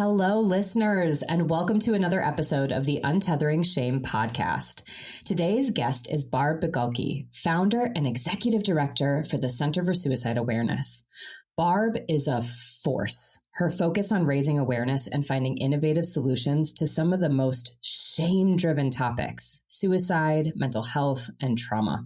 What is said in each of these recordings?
Hello, listeners, and welcome to another episode of the Untethering Shame podcast. Today's guest is Barb Bigalke, founder and executive director for the Center for Suicide Awareness. Barb is a force. Her focus on raising awareness and finding innovative solutions to some of the most shame-driven topics, suicide, mental health, and trauma.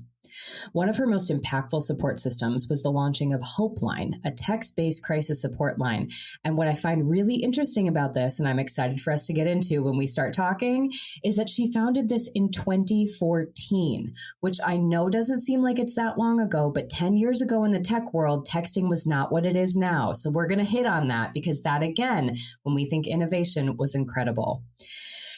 One of her most impactful support systems was the launching of Hopeline, a text-based crisis support line. And what I find really interesting about this, and I'm excited for us to get into when we start talking, is that she founded this in 2014, which I know doesn't seem like it's that long ago, but 10 years ago in the tech world, texting was not what it is now. So we're going to hit on that because that, again, when we think innovation, was incredible.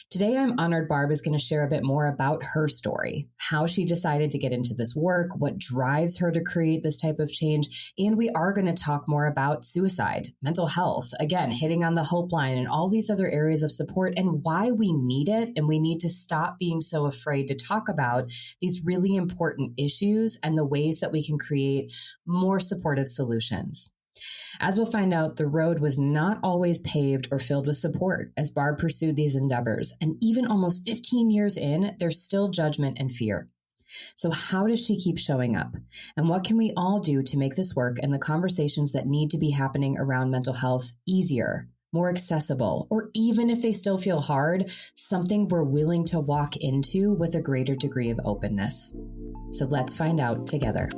Today, I'm honored Barb is going to share a bit more about her story, how she decided to get into this work, what drives her to create this type of change, and we are going to talk more about suicide, mental health, again, hitting on the Hope Line and all these other areas of support and why we need it, and we need to stop being so afraid to talk about these really important issues and the ways that we can create more supportive solutions. As we'll find out, the road was not always paved or filled with support as Barb pursued these endeavors. And even almost 15 years in, there's still judgment and fear. So how does she keep showing up? And what can we all do to make this work and the conversations that need to be happening around mental health easier, more accessible, or even if they still feel hard, something we're willing to walk into with a greater degree of openness? So let's find out together.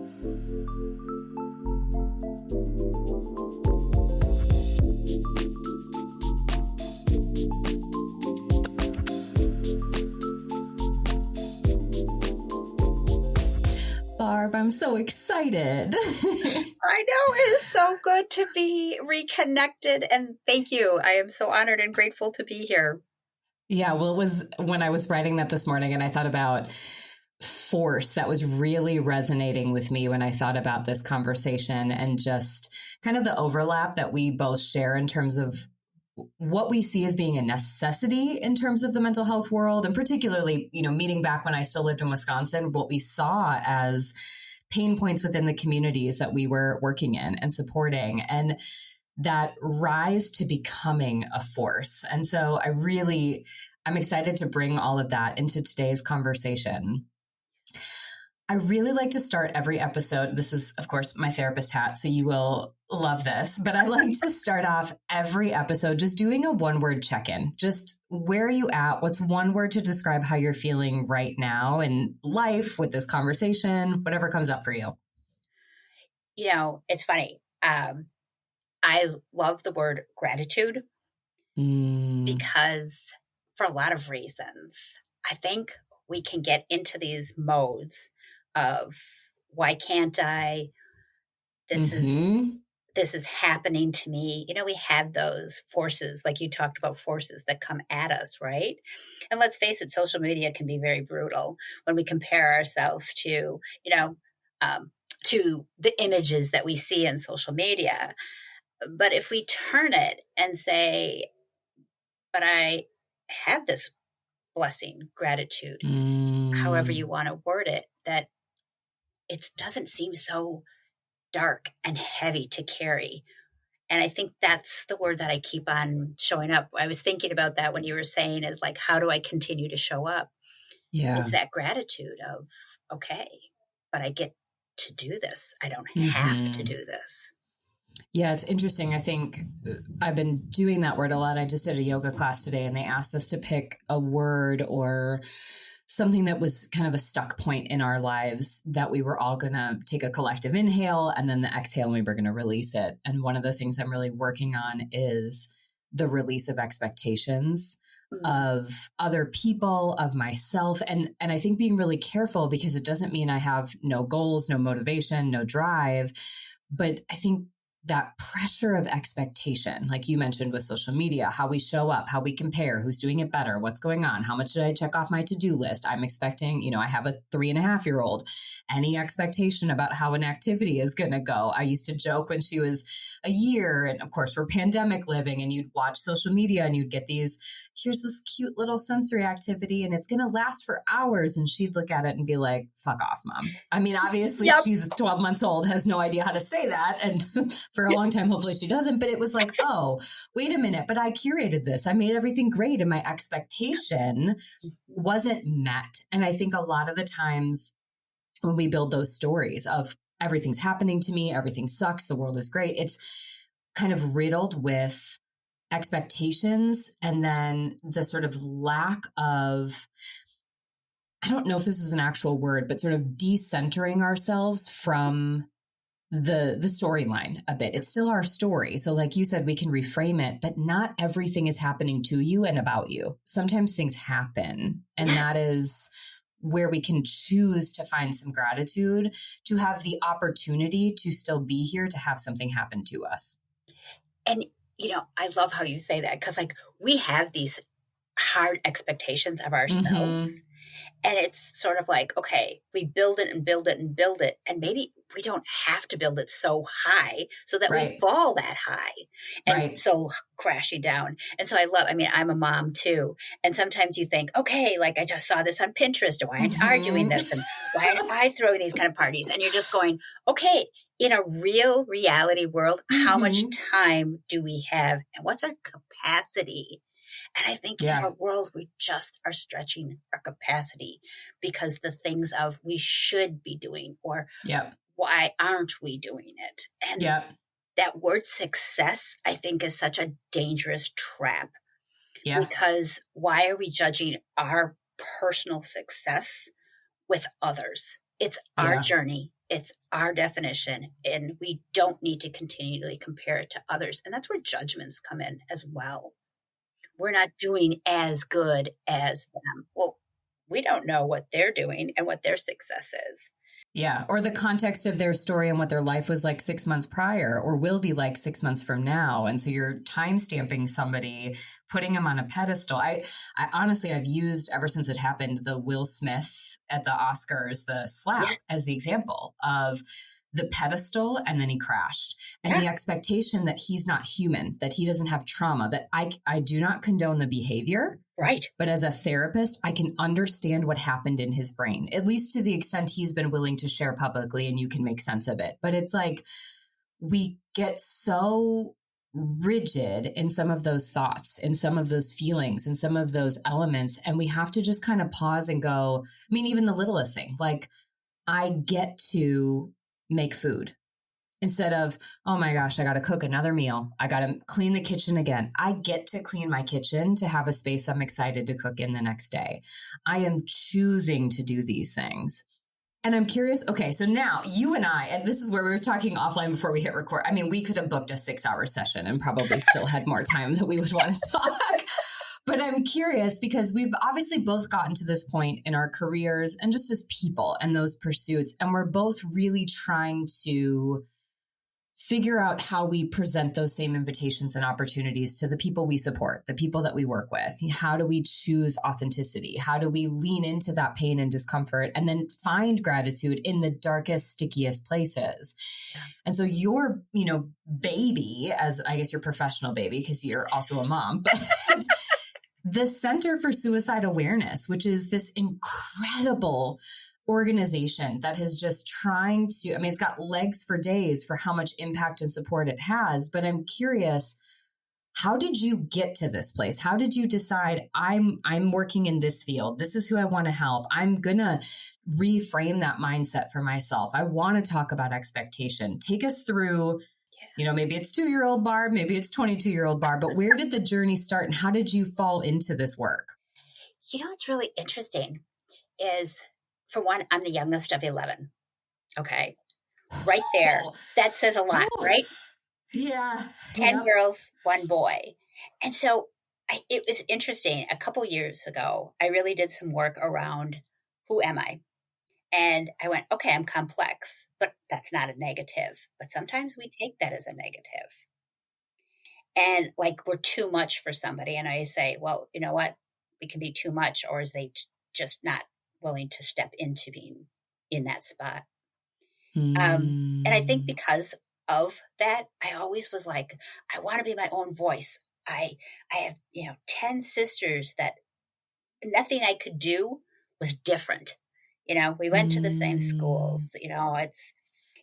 Barb, I'm so excited. I know, it is so good to be reconnected, and thank you. I am so honored and grateful to be here. Yeah, well, it was when I was writing that this morning and I thought about force that was really resonating with me when I thought about this conversation and just kind of the overlap that we both share in terms of what we see as being a necessity in terms of the mental health world, and particularly, meeting back when I still lived in Wisconsin, what we saw as pain points within the communities that we were working in and supporting, and that rise to becoming a force. And so I'm excited to bring all of that into today's conversation. I really like to start every episode. This is, of course, my therapist hat, so you will love this. But I like to start off every episode just doing a one-word check-in. Just where are you at? What's one word to describe how you're feeling right now in life with this conversation, whatever comes up for you? It's funny. I love the word gratitude because for a lot of reasons, I think we can get into these modes of why can't I? This is happening to me. We have those forces, like you talked about, forces that come at us, right? And let's face it, social media can be very brutal when we compare ourselves to, to the images that we see in social media. But if we turn it and say, but I have this blessing, gratitude, however you want to word it, that it doesn't seem so dark and heavy to carry. And I think that's the word that I keep on showing up. I was thinking about that when you were saying is like, how do I continue to show up? Yeah. It's that gratitude of, okay, but I get to do this. I don't have to do this. Yeah, it's interesting. I think I've been doing that word a lot. I just did a yoga class today and they asked us to pick a word or something that was kind of a stuck point in our lives that we were all going to take a collective inhale and then the exhale and we were going to release it. And one of the things I'm really working on is the release of expectations of other people, of myself. And I think being really careful because it doesn't mean I have no goals, no motivation, no drive. But I think that pressure of expectation, like you mentioned with social media, how we show up, how we compare, who's doing it better, what's going on, how much did I check off my to-do list? I'm expecting, I have a 3.5-year-old, any expectation about how an activity is going to go. I used to joke when she was a year, and of course we're pandemic living, and you'd watch social media and you'd get these, here's this cute little sensory activity and it's going to last for hours. And she'd look at it and be like, fuck off, mom. I mean, obviously she's 12 months old, has no idea how to say that. And for a long time. Hopefully she doesn't. But it was like, oh, wait a minute. But I curated this. I made everything great. And my expectation wasn't met. And I think a lot of the times when we build those stories of everything's happening to me, everything sucks, the world is great, it's kind of riddled with expectations and then the sort of lack of, I don't know if this is an actual word, but sort of decentering ourselves from the storyline a bit. It's still our story. So like you said, we can reframe it, but not everything is happening to you and about you. Sometimes things happen, and that is where we can choose to find some gratitude, to have the opportunity to still be here, to have something happen to us. And, I love how you say that, because like we have these hard expectations of ourselves. Mm-hmm. And it's sort of like, okay, we build it and build it and build it. And maybe we don't have to build it so high so that we fall that high and so crashing down. And so I'm a mom too. And sometimes you think, okay, like I just saw this on Pinterest. Why aren't I doing this? And why aren't I throwing these kind of parties? And you're just going, okay, in a real reality world, how much time do we have? And what's our capacity? And I think in our world, we just are stretching our capacity because the things of we should be doing or why aren't we doing it? And that word success, I think, is such a dangerous trap because why are we judging our personal success with others? It's our journey. It's our definition, and we don't need to continually compare it to others. And that's where judgments come in as well. We're not doing as good as them. Well, we don't know what they're doing and what their success is. Yeah. Or the context of their story and what their life was like 6 months prior or will be like 6 months from now. And so you're time stamping somebody, putting them on a pedestal. I honestly, I've used ever since it happened, the Will Smith at the Oscars, the slap as the example of the pedestal, and then he crashed. And the expectation that he's not human, that he doesn't have trauma, that I do not condone the behavior. Right. But as a therapist, I can understand what happened in his brain, at least to the extent he's been willing to share publicly, and you can make sense of it. But it's like we get so rigid in some of those thoughts, in some of those feelings, in some of those elements. And we have to just kind of pause and go, even the littlest thing, like I get to make food instead of, oh my gosh, I got to cook another meal. I got to clean the kitchen again. I get to clean my kitchen to have a space I'm excited to cook in the next day. I am choosing to do these things. And I'm curious. Okay. So now you and I, and this is where we were talking offline before we hit record. We could have booked a 6-hour session and probably still had more time that we would want to talk. But I'm curious because we've obviously both gotten to this point in our careers and just as people and those pursuits. And we're both really trying to figure out how we present those same invitations and opportunities to the people we support, the people that we work with. How do we choose authenticity? How do we lean into that pain and discomfort and then find gratitude in the darkest, stickiest places? Yeah. And so your, baby, as I guess your professional baby, because you're also a mom, but the Center for Suicide Awareness, which is this incredible organization that is just trying to, it's got legs for days for how much impact and support it has. But I'm curious, how did you get to this place? How did you decide I'm working in this field? This is who I want to help. I'm going to reframe that mindset for myself. I want to talk about expectation. Take us through, maybe it's 2-year-old Barb, maybe it's 22-year-old Barb, but where did the journey start and how did you fall into this work? What's really interesting is, for one, I'm the youngest of 11. Okay. Right there. That says a lot, right? Yeah. 10 girls, 1 boy. And so it was interesting. A couple years ago, I really did some work around who am I? And I went, okay, I'm complex, but that's not a negative. But sometimes we take that as a negative. And like we're too much for somebody. And I say, well, you know what? We can be too much, or is they just not willing to step into being in that spot. And I think because of that, I always was like, I want to be my own voice. I have, 10 sisters that nothing I could do was different. We went to the same schools,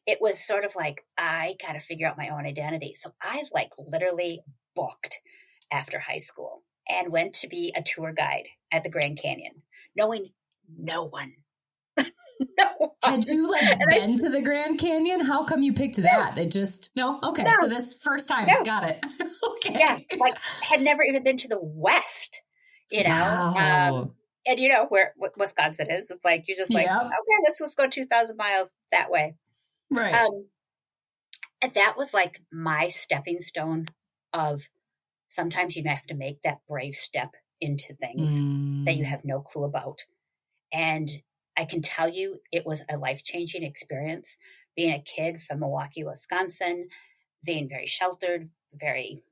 it was sort of like, I got to figure out my own identity. So I like literally booked after high school and went to be a tour guide at the Grand Canyon, knowing no one. No one. Had you been to the Grand Canyon? How come you picked that? It just, no? Okay. No, so this first time, no. got it. Okay. Yeah. Like had never even been to the West, Wow. And where Wisconsin is, it's like, you're just like, Yep. okay, let's just go 2,000 miles that way. Right. And that was like my stepping stone of sometimes you have to make that brave step into things that you have no clue about. And I can tell you it was a life-changing experience being a kid from Milwaukee, Wisconsin, being very sheltered, very,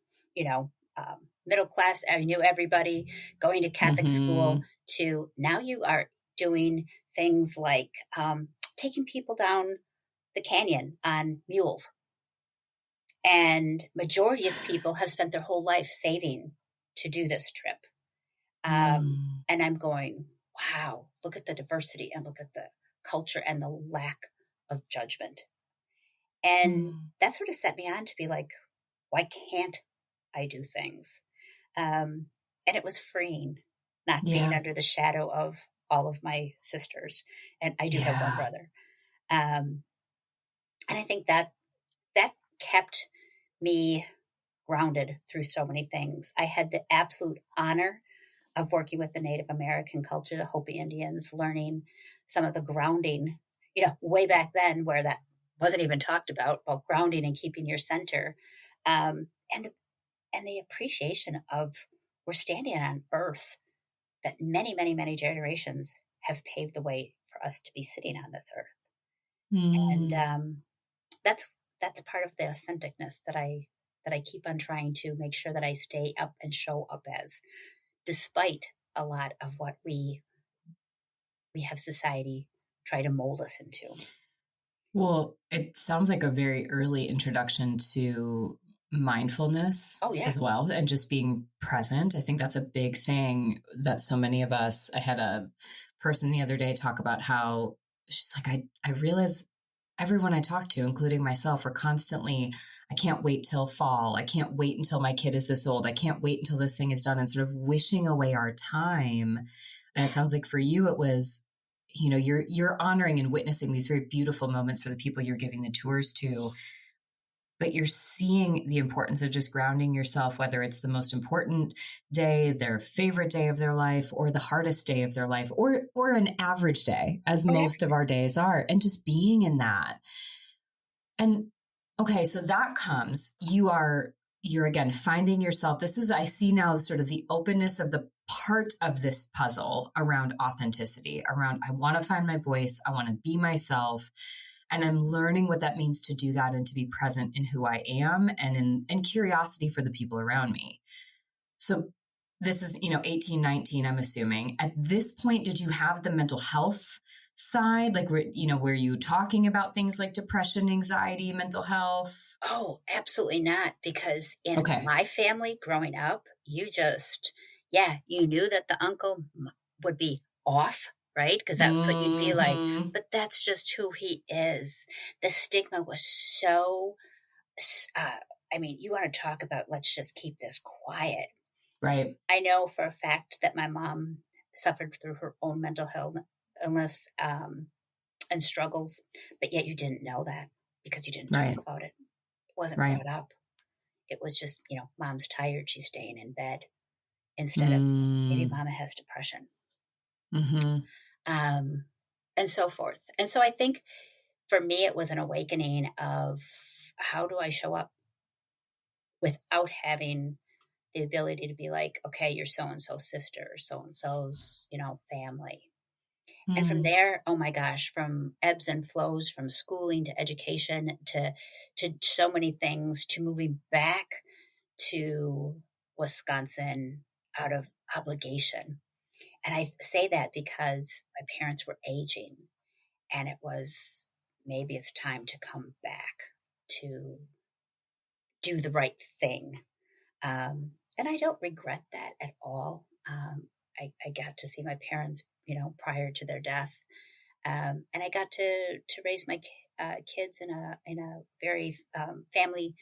middle class. I knew everybody, going to Catholic school, to now you are doing things like taking people down the canyon on mules. And majority of people have spent their whole life saving to do this trip. And I'm going, wow, look at the diversity and look at the culture and the lack of judgment. And that sort of set me on to be like, why can't I do things? And it was freeing, not being under the shadow of all of my sisters. And I do have one brother. And I think that kept me grounded through so many things. I had the absolute honor of working with the Native American culture, the Hopi Indians, learning some of the grounding, way back then where that wasn't even talked about grounding and keeping your center. And the appreciation of we're standing on earth that many, many, many generations have paved the way for us to be sitting on this earth. And that's part of the authenticness that I keep on trying to make sure that I stay up and show up as, despite a lot of what we have society try to mold us into. Well, it sounds like a very early introduction to mindfulness as well, and just being present. I think that's a big thing that so many of us, I had a person the other day talk about how she's like, I realize everyone I talk to, including myself, are constantly, I can't wait till fall. I can't wait until my kid is this old. I can't wait until this thing is done, and sort of wishing away our time. And it sounds like for you, it was, you're honoring and witnessing these very beautiful moments for the people you're giving the tours to, but you're seeing the importance of just grounding yourself, whether it's the most important day, their favorite day of their life, or the hardest day of their life, or an average day, as most of our days are, and just being in that. And okay, so that comes, you're again finding yourself. This is, I see now sort of the openness of the part of this puzzle around authenticity, around I want to find my voice, I want to be myself. And I'm learning what that means to do that and to be present in who I am and curiosity for the people around me. So this is, 18, 19, I'm assuming. At this point, did you have the mental health side? Like, were you talking about things like depression, anxiety, mental health? Oh, absolutely not. Because in my family growing up, you knew that the uncle would be off, right? Because that's what you'd be like, but that's just who he is. The stigma was so, you want to talk about, let's just keep this quiet. Right. I know for a fact that my mom suffered through her own mental illness and struggles, but yet you didn't know that because you didn't talk about it. It wasn't brought up. It was just, mom's tired, she's staying in bed, instead of maybe mama has depression. And so forth. And so I think for me, it was an awakening of how do I show up without having the ability to be like, okay, you're so-and-so sister, so-and-so's, family. And from there, oh my gosh, from ebbs and flows, from schooling to education to so many things, to moving back to Wisconsin out of obligation. And I say that because my parents were aging, and it was, maybe it's time to come back to do the right thing. And I don't regret that at all. I got to see my parents, prior to their death. And I got to raise kids in a very family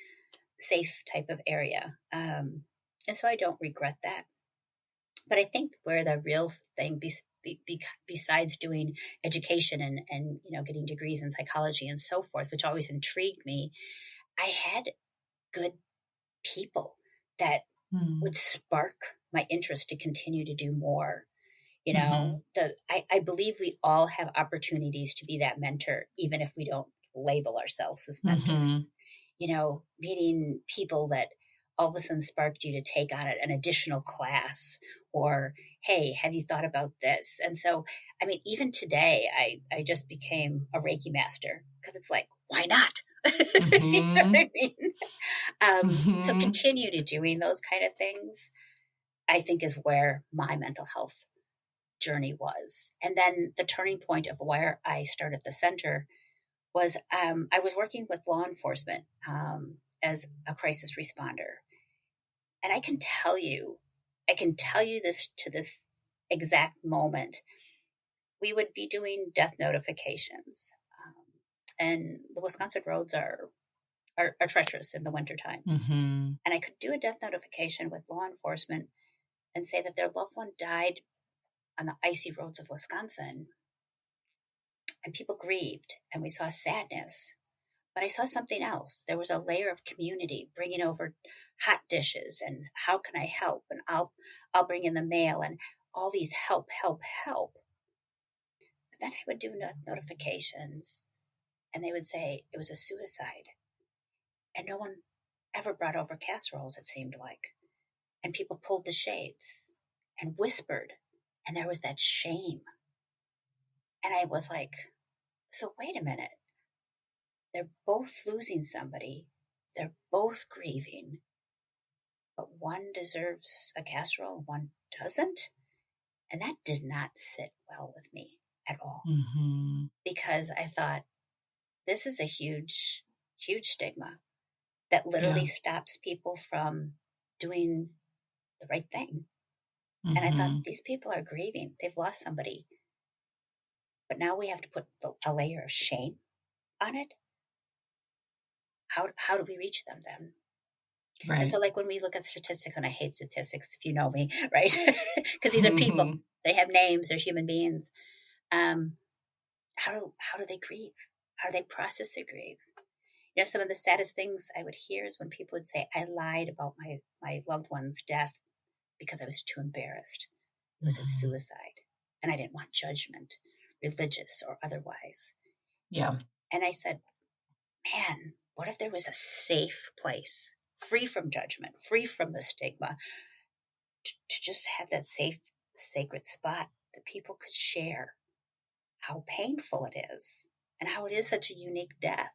safe type of area. And so I don't regret that. But I think where the real thing, besides doing education and getting degrees in psychology and so forth, which always intrigued me, I had good people that would spark my interest to continue to do more. I believe we all have opportunities to be that mentor, even if we don't label ourselves as mentors. Meeting people that all of a sudden sparked you to take on an additional class, or, hey, have you thought about this? And so, I mean, even today, I just became a Reiki master because it's like, why not? You know what I mean? So continue to doing those kind of things, I think, is where my mental health journey was. And then the turning point of where I started the center was I was working with law enforcement as a crisis responder. And I can tell you this to this exact moment. We would be doing death notifications. And the Wisconsin roads are treacherous in the wintertime. And I could do a death notification with law enforcement and say that their loved one died on the icy roads of Wisconsin. And people grieved, and we saw sadness. But I saw something else. There was a layer of community bringing over hot dishes and how can I help? And I'll bring in the mail and all these help. But then I would do notifications and they would say it was a suicide. And no one ever brought over casseroles, it seemed like. And people pulled the shades and whispered. And there was that shame. And I was like, so wait a minute. They're both losing somebody. They're both grieving. But one deserves a casserole, one doesn't. And that did not sit well with me at all. Because I thought, this is a huge, huge stigma that literally stops people from doing the right thing. And I thought, these people are grieving. They've lost somebody. But now we have to put a layer of shame on it. How do we reach them then? Right. And so, like, when we look at statistics, and I hate statistics if you know me, right? Because these are people. They have names. They're human beings. How do they grieve? How do they process their grief? Some of the saddest things I would hear is when people would say, I lied about my loved one's death because I was too embarrassed. It was a suicide. And I didn't want judgment, religious or otherwise. Yeah. And I said, man, what if there was a safe place, free from judgment, free from the stigma, to just have that safe, sacred spot that people could share how painful it is and how it is such a unique death,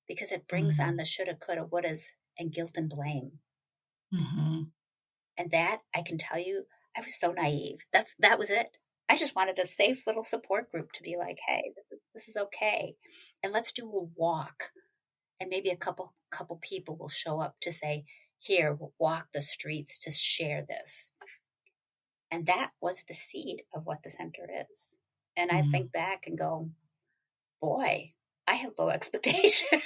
because it brings on the shoulda, coulda, wouldas and guilt and blame. And that, I can tell you, I was so naive. That was it. I just wanted a safe little support group to be like, hey, this is okay. And let's do a walk. And maybe a couple people will show up to say, here, we'll walk the streets to share this. And that was the seed of what the center is. And I think back and go, boy, I had low expectations.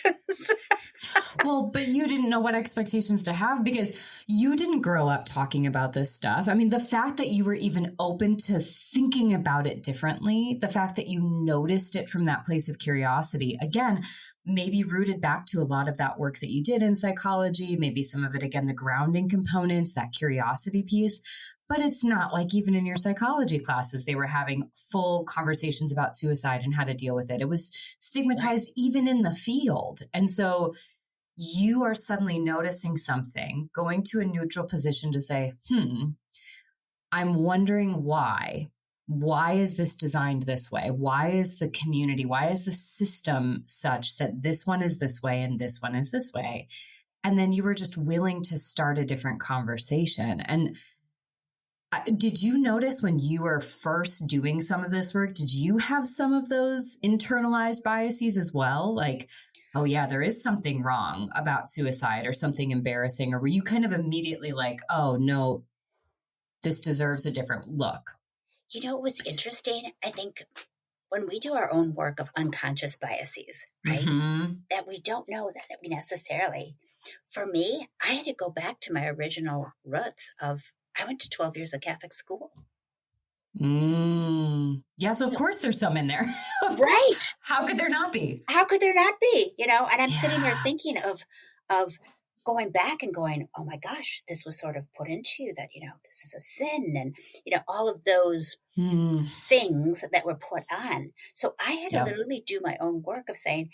Well, but you didn't know what expectations to have because you didn't grow up talking about this stuff. I mean, the fact that you were even open to thinking about it differently, the fact that you noticed it from that place of curiosity, again, maybe rooted back to a lot of that work that you did in psychology, maybe some of it, again, the grounding components, that curiosity piece. But it's not like even in your psychology classes, they were having full conversations about suicide and how to deal with it. It was stigmatized even in the field. And so you are suddenly noticing something, going to a neutral position to say, I'm wondering why. Why is this designed this way? Why is the community, why is the system such that this one is this way and this one is this way? And then you were just willing to start a different conversation. And did you notice when you were first doing some of this work, did you have some of those internalized biases as well? Like, oh yeah, there is something wrong about suicide or something embarrassing? Or were you kind of immediately like, oh no, this deserves a different look? It was interesting. I think when we do our own work of unconscious biases, right, that we don't know that we necessarily, for me, I had to go back to my original roots of, I went to 12 years of Catholic school. Yeah, so of course there's some in there. Right. How could there not be? How could there not be? And I'm sitting there thinking of going back and going, oh my gosh, this was sort of put into you that, this is a sin, and, all of those things that were put on. So I had to literally do my own work of saying,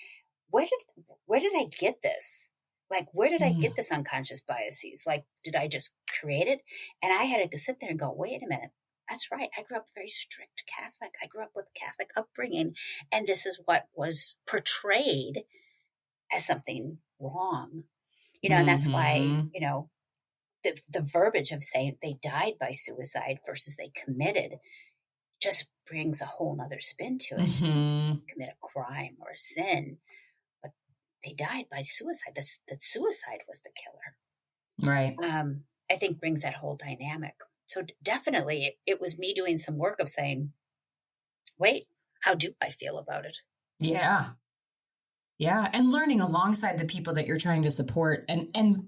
where did I get this? Like, where did I get this unconscious biases? Like, did I just create it? And I had to sit there and go, wait a minute. That's right. I grew up very strict Catholic. I grew up with Catholic upbringing, and this is what was portrayed as something wrong. And that's why, the verbiage of saying they died by suicide versus they committed just brings a whole nother spin to it. Commit a crime or a sin, but they died by suicide. That suicide was the killer. Right. I think brings that whole dynamic. So definitely it was me doing some work of saying, wait, how do I feel about it? Yeah. Yeah. And learning alongside the people that you're trying to support and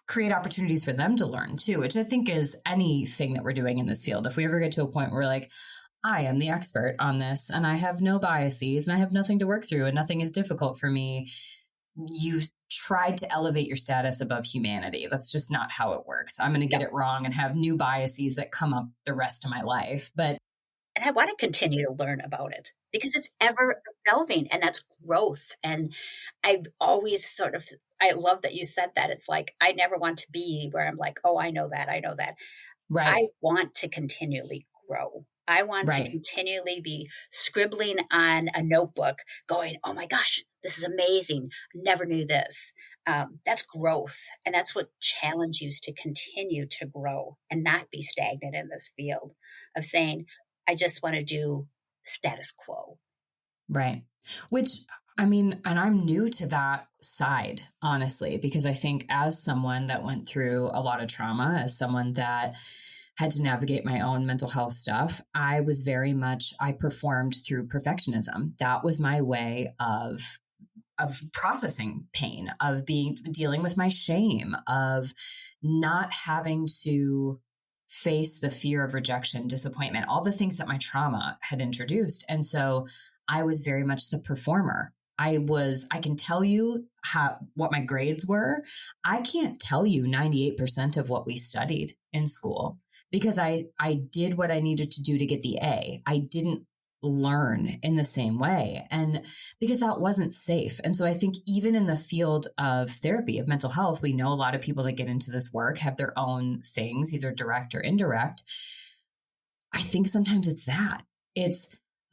create opportunities for them to learn too, which I think is anything that we're doing in this field. If we ever get to a point where we're like, I am the expert on this and I have no biases and I have nothing to work through and nothing is difficult for me, you've tried to elevate your status above humanity. That's just not how it works. I'm going to get it wrong and have new biases that come up the rest of my life. And I want to continue to learn about it because it's ever evolving, and that's growth. And I've always I love that you said that. It's like, I never want to be where I'm like, oh, I know that. Right. I want to continually grow. I want to continually be scribbling on a notebook going, oh my gosh, this is amazing. Never knew this. That's growth. And that's what challenges you to continue to grow and not be stagnant in this field of saying, I just want to do status quo. Right. Which, and I'm new to that side, honestly, because I think as someone that went through a lot of trauma, as someone that had to navigate my own mental health stuff, I performed through perfectionism. That was my way of processing pain, of dealing with my shame, of not having to face the fear of rejection, disappointment, all the things that my trauma had introduced. And so I was very much the performer. I can tell you what my grades were. I can't tell you 98% of what we studied in school because I did what I needed to do to get the A. I didn't learn in the same way. And because that wasn't safe. And so I think even in the field of therapy, of mental health, we know a lot of people that get into this work have their own things, either direct or indirect. I think sometimes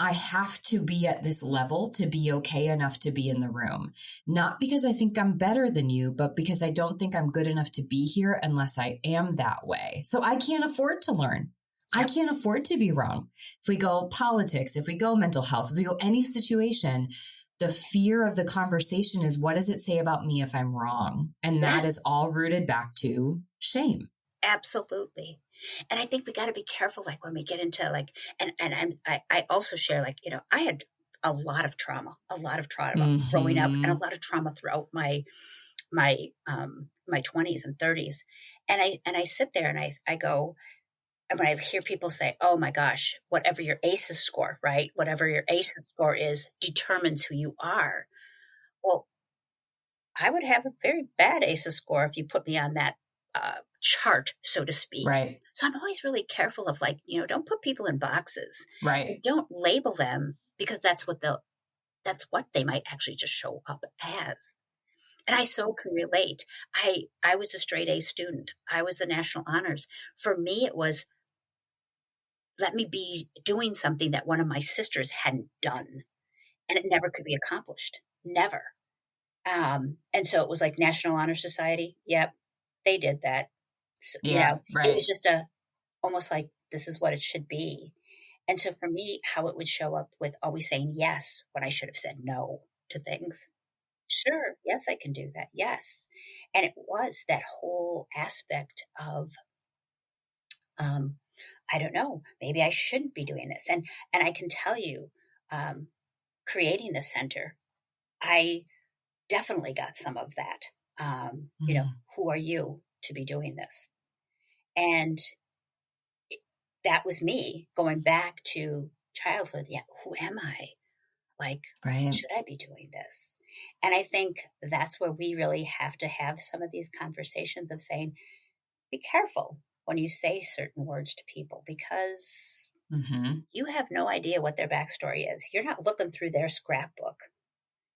I have to be at this level to be okay enough to be in the room. Not because I think I'm better than you, but because I don't think I'm good enough to be here unless I am that way. So I can't afford to learn. I can't afford to be wrong. If we go politics, if we go mental health, if we go any situation, the fear of the conversation is, what does it say about me if I'm wrong? And that is all rooted back to shame. Absolutely. And I think we got to be careful, like when we get into I also share, I had a lot of trauma growing up, and a lot of trauma throughout my 20s and 30s. And I sit there and I go, and when I hear people say, oh my gosh, whatever your ACEs score, right? Whatever your ACEs score is determines who you are. Well, I would have a very bad ACEs score if you put me on that chart, so to speak. Right. So I'm always really careful of don't put people in boxes. Right. Don't label them, because that's what they might actually just show up as. And I so can relate. I was a straight A student. I was the National Honors. For me, it was, let me be doing something that one of my sisters hadn't done. And it never could be accomplished. Never. And so it was like National Honor Society. Yep. They did that. So, right. It was just almost like, this is what it should be. And so for me, how it would show up with always saying yes when I should have said no to things. Sure. Yes, I can do that. Yes. And it was that whole aspect of, I don't know, maybe I shouldn't be doing this. And I can tell you, creating the center, I definitely got some of that. Who are you to be doing this? And that was me going back to childhood. Yeah, who am I? Like, right. Should I be doing this? And I think that's where we really have to have some of these conversations of saying, be careful when you say certain words to people, because you have no idea what their backstory is. You're not looking through their scrapbook.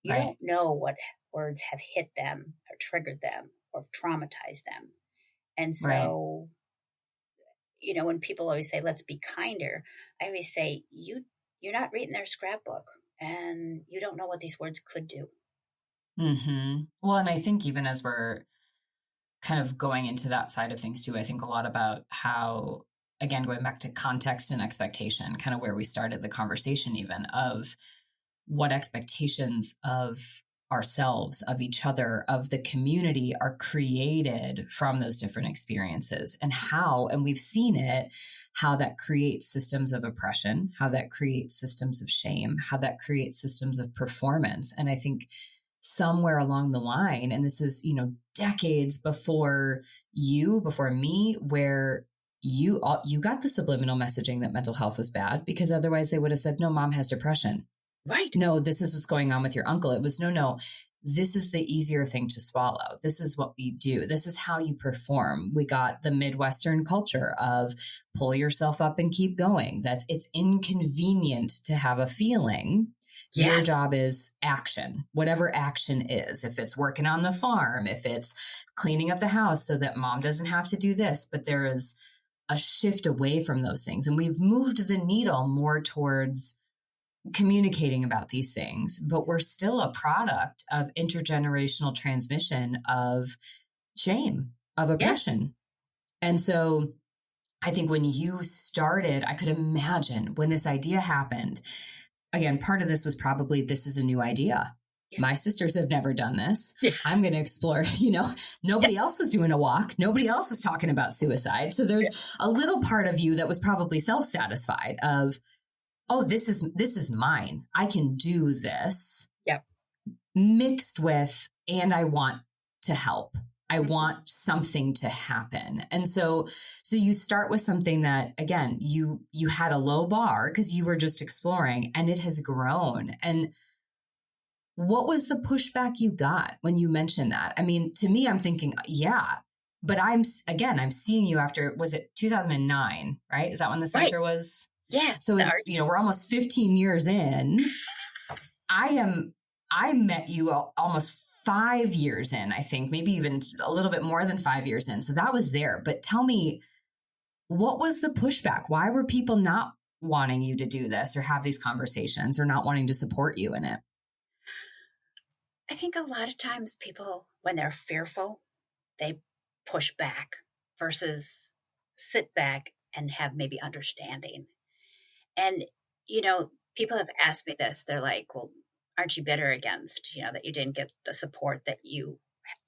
You don't know what words have hit them or triggered them or traumatized them. And so, when people always say, let's be kinder, I always say, you're not reading their scrapbook, and you don't know what these words could do. Well, and I think even as we're kind of going into that side of things too, I think a lot about how, again, going back to context and expectation, kind of where we started the conversation, even of what expectations of ourselves, of each other, of the community are created from those different experiences, and we've seen it, how that creates systems of oppression, how that creates systems of shame, how that creates systems of performance. And I think somewhere along the line, and this is, decades before me, where you got the subliminal messaging that mental health was bad, because otherwise they would have said, no, mom has depression. Right. No, this is what's going on with your uncle. It was no, this is the easier thing to swallow. This is what we do. This is how you perform. We got the Midwestern culture of pull yourself up and keep going. It's inconvenient to have a feeling. Yes. Your job is action, whatever action is. If it's working on the farm, if it's cleaning up the house so that mom doesn't have to do this, but there is a shift away from those things. And we've moved the needle more towards communicating about these things, but we're still a product of intergenerational transmission of shame, of oppression. Yeah. And so I think when you started, I could imagine when this idea happened, again, part of this was probably, this is a new idea. Yeah. My sisters have never done this. Yeah. I'm going to explore, nobody else was doing a walk. Nobody else was talking about suicide. So there's a little part of you that was probably self-satisfied of, oh, this is mine. I can do this. Yep. Mixed with, and I want to help. I want something to happen. And so you start with something that, again, you had a low bar because you were just exploring, and it has grown. And what was the pushback you got when you mentioned that? I mean, to me, I'm thinking, yeah, but I'm seeing you after, was it 2009, right? Is that when the center was? Yeah. So it's, we're almost 15 years in. I met you almost 5 years in, I think, maybe even a little bit more than 5 years in. So that was there. But tell me, what was the pushback? Why were people not wanting you to do this or have these conversations or not wanting to support you in it? I think a lot of times people, when they're fearful, they push back versus sit back and have maybe understanding. And, people have asked me this. They're like, well, aren't you bitter against, that you didn't get the support that you,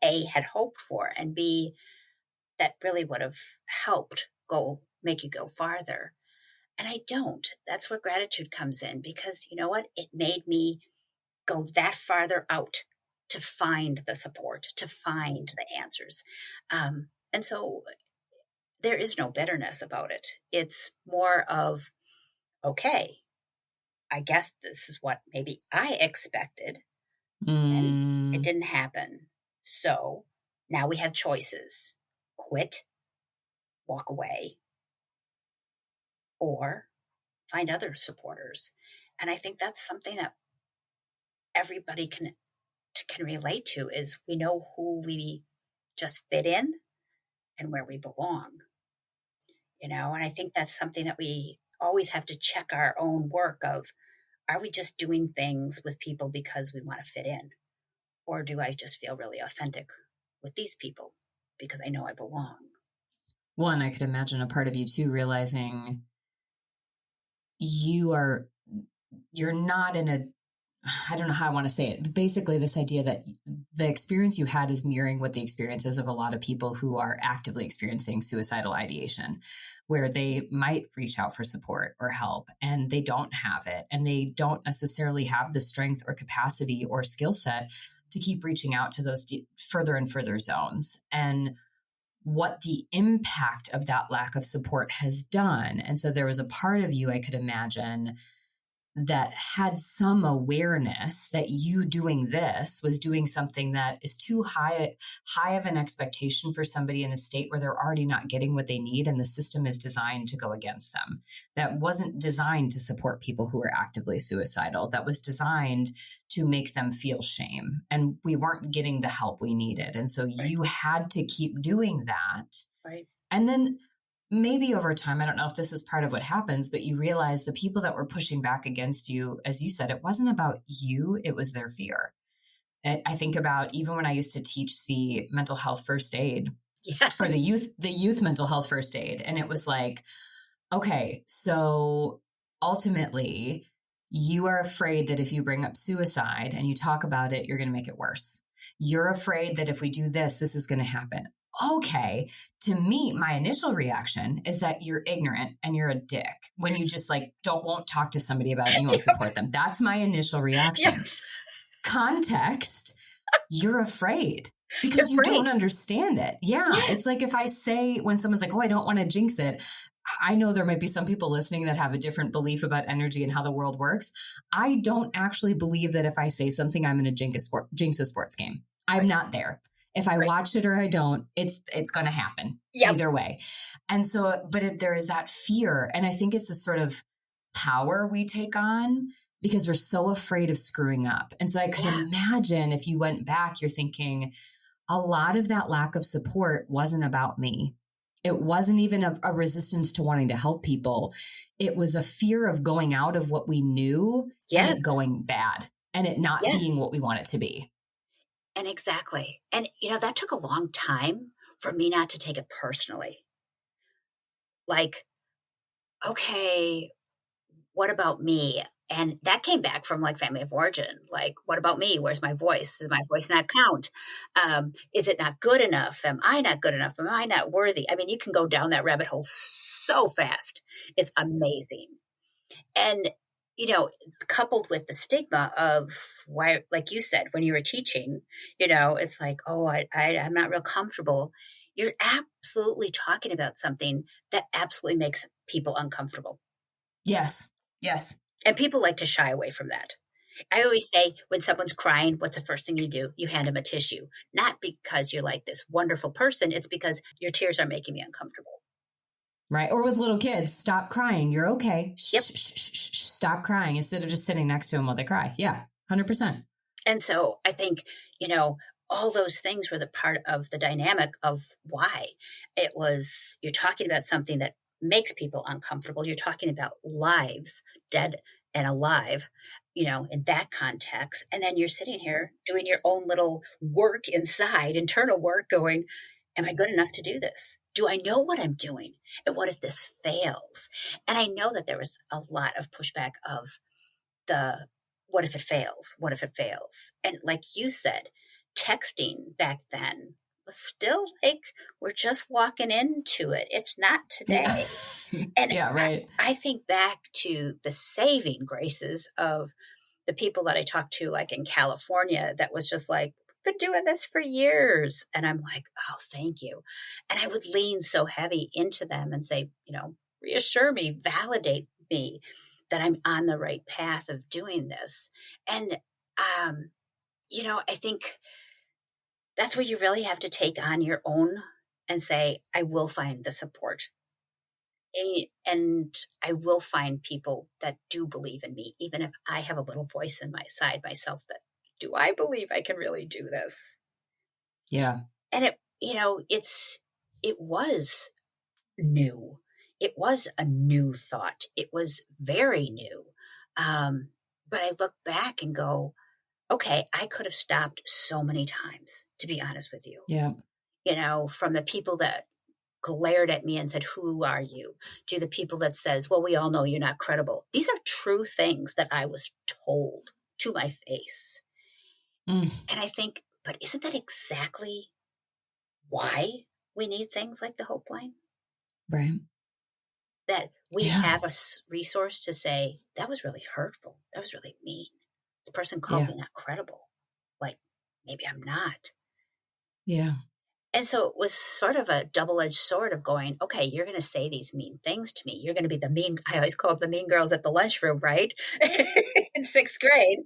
A, had hoped for, and B, that really would have helped make you go farther. And I don't. That's where gratitude comes in, because you know what? It made me go that farther out to find the support, to find the answers. And so there is no bitterness about it. It's more of, okay, I guess this is what maybe I expected, and it didn't happen. So now we have choices: quit, walk away, or find other supporters. And I think that's something that everybody can relate to, is we know who we just fit in and where we belong, and I think that's something that we always have to check our own work of, are we just doing things with people because we want to fit in? Or do I just feel really authentic with these people because I know I belong? One, I could imagine a part of you too, realizing you're not in a, I don't know how I want to say it, but basically this idea that the experience you had is mirroring what the experiences of a lot of people who are actively experiencing suicidal ideation. where they might reach out for support or help and they don't have it, and they don't necessarily have the strength or capacity or skill set to keep reaching out to those further and further zones, and what the impact of that lack of support has done. And so there was a part of you, I could imagine, that had some awareness that you doing this was doing something that is too high of an expectation for somebody in a state where they're already not getting what they need, and the system is designed to go against them. That wasn't designed to support people who are actively suicidal. That was designed to make them feel shame, and we weren't getting the help we needed. And so you had to keep doing that. Right. And then maybe over time, I don't know if this is part of what happens, but you realize the people that were pushing back against you, as you said, it wasn't about you, it was their fear. I think about even when I used to teach the mental health first aid, or the youth mental health first aid. And it was like, okay, so ultimately you are afraid that if you bring up suicide and you talk about it, you're going to make it worse. You're afraid that if we do this, this is going to happen. Okay, to me, my initial reaction is that you're ignorant and you're a dick when you just won't talk to somebody about it and you won't support them. That's my initial reaction. Context, you're afraid because you don't understand it. Yeah. It's like if I say, when someone's like, oh, I don't want to jinx it. I know there might be some people listening that have a different belief about energy and how the world works. I don't actually believe that if I say something, I'm going to jinx a sports game. I'm not there. If I watch it or I don't, it's going to happen either way. And so, but there is that fear. And I think it's a sort of power we take on because we're so afraid of screwing up. And so I could imagine if you went back, you're thinking a lot of that lack of support wasn't about me. It wasn't even a resistance to wanting to help people. It was a fear of going out of what we knew and it going bad and it not being what we want it to be. And exactly. And, that took a long time for me not to take it personally. Like, okay, what about me? And that came back from family of origin. Like, what about me? Where's my voice? Does my voice not count? Is it not good enough? Am I not good enough? Am I not worthy? I mean, you can go down that rabbit hole so fast. It's amazing. And coupled with the stigma of why, like you said, when you were teaching, it's like, oh, I'm not real comfortable. You're absolutely talking about something that absolutely makes people uncomfortable. Yes. Yes. And people like to shy away from that. I always say when someone's crying, what's the first thing you do? You hand them a tissue, not because you're like this wonderful person. It's because your tears are making me uncomfortable. Right. Or with little kids, stop crying. You're okay. Stop crying instead of just sitting next to them while they cry. Yeah, 100%. And so I think, all those things were the part of the dynamic of why it was, you're talking about something that makes people uncomfortable. You're talking about lives, dead and alive, in that context. And then you're sitting here doing your own little work inside, internal work, going, am I good enough to do this? Do I know what I'm doing? And what if this fails? And I know that there was a lot of pushback of what if it fails? What if it fails? And like you said, texting back then was still we're just walking into it. It's not today. And I think back to the saving graces of the people that I talked to, in California, that was just been doing this for years. And I'm like, oh, thank you. And I would lean so heavy into them and say, reassure me, validate me that I'm on the right path of doing this. And, I think that's where you really have to take on your own and say, I will find the support. And I will find people that do believe in me, even if I have a little voice inside myself that, do I believe I can really do this? Yeah. And it was new. It was a new thought. It was very new. But I look back and go, okay, I could have stopped so many times, to be honest with you. Yeah. From the people that glared at me and said, who are you? To the people that says, well, we all know you're not credible. These are true things that I was told to my face. And I think, but isn't that exactly why we need things like the Hope Line? Right. that we have a resource to say, that was really hurtful. That was really mean. This person called me not credible. Like, maybe I'm not. Yeah. And so it was sort of a double-edged sword of going, okay, you're going to say these mean things to me. You're going to be the mean, I always call them the mean girls at the lunchroom, right? In 6th grade.